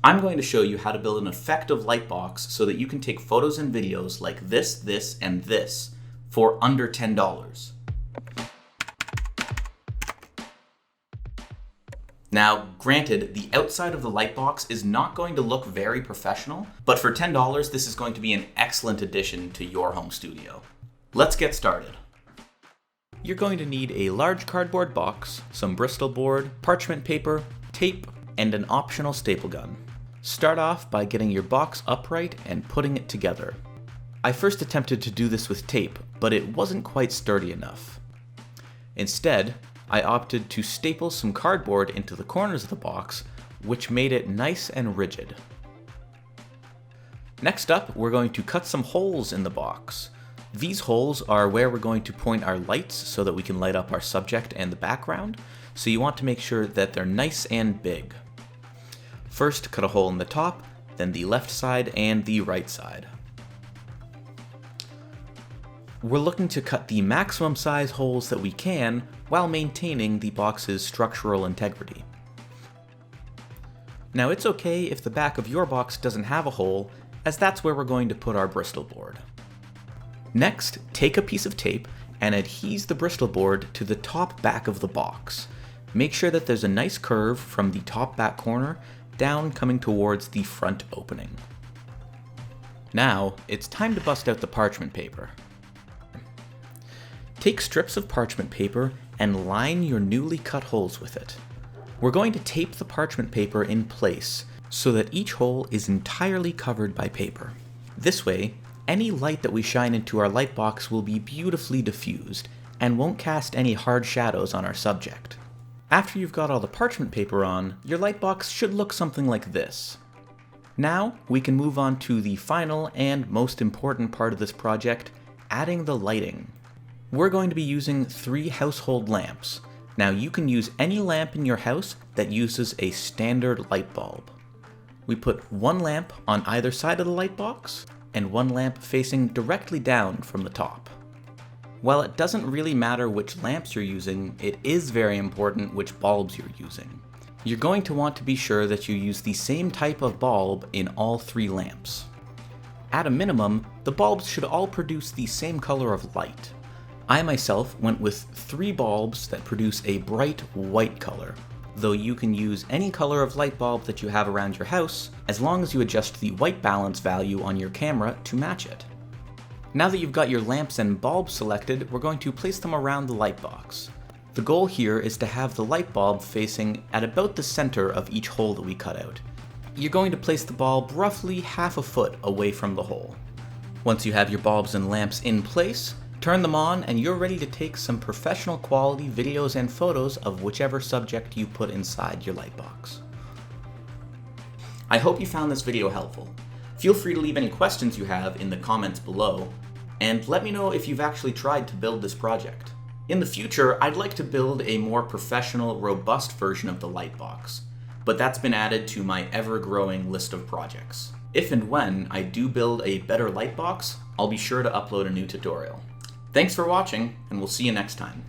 I'm going to show you how to build an effective lightbox so that you can take photos and videos like this, and this for under $10. Now, granted, the outside of the lightbox is not going to look very professional, but for $10, this is going to be an excellent addition to your home studio. Let's get started. You're going to need a large cardboard box, some Bristol board, parchment paper, tape, and an optional staple gun. Start off by getting your box upright and putting it together. I first attempted to do this with tape, but it wasn't quite sturdy enough. Instead, I opted to staple some cardboard into the corners of the box, which made it nice and rigid. Next up, we're going to cut some holes in the box. These holes are where we're going to point our lights so that we can light up our subject and the background, so you want to make sure that they're nice and big. First, cut a hole in the top, then the left side and the right side. We're looking to cut the maximum size holes that we can while maintaining the box's structural integrity. Now, it's okay if the back of your box doesn't have a hole, as that's where we're going to put our Bristol board. Next, take a piece of tape and adhese the Bristol board to the top back of the box. Make sure that there's a nice curve from the top back corner down coming towards the front opening. Now, it's time to bust out the parchment paper. Take strips of parchment paper and line your newly cut holes with it. We're going to tape the parchment paper in place so that each hole is entirely covered by paper. This way, any light that we shine into our lightbox will be beautifully diffused and won't cast any hard shadows on our subject. After you've got all the parchment paper on, your lightbox should look something like this. Now, we can move on to the final and most important part of this project, adding the lighting. We're going to be using 3 household lamps. Now, you can use any lamp in your house that uses a standard light bulb. We put 1 lamp on either side of the lightbox, and 1 lamp facing directly down from the top. While it doesn't really matter which lamps you're using, it is very important which bulbs you're using. You're going to want to be sure that you use the same type of bulb in all 3 lamps. At a minimum, the bulbs should all produce the same color of light. I myself went with 3 bulbs that produce a bright white color, though you can use any color of light bulb that you have around your house, as long as you adjust the white balance value on your camera to match it. Now that you've got your lamps and bulbs selected, we're going to place them around the lightbox. The goal here is to have the light bulb facing at about the center of each hole that we cut out. You're going to place the bulb roughly half a foot away from the hole. Once you have your bulbs and lamps in place, turn them on and you're ready to take some professional quality videos and photos of whichever subject you put inside your lightbox. I hope you found this video helpful. Feel free to leave any questions you have in the comments below, and let me know if you've actually tried to build this project. In the future, I'd like to build a more professional, robust version of the lightbox, but that's been added to my ever-growing list of projects. If and when I do build a better lightbox, I'll be sure to upload a new tutorial. Thanks for watching, and we'll see you next time.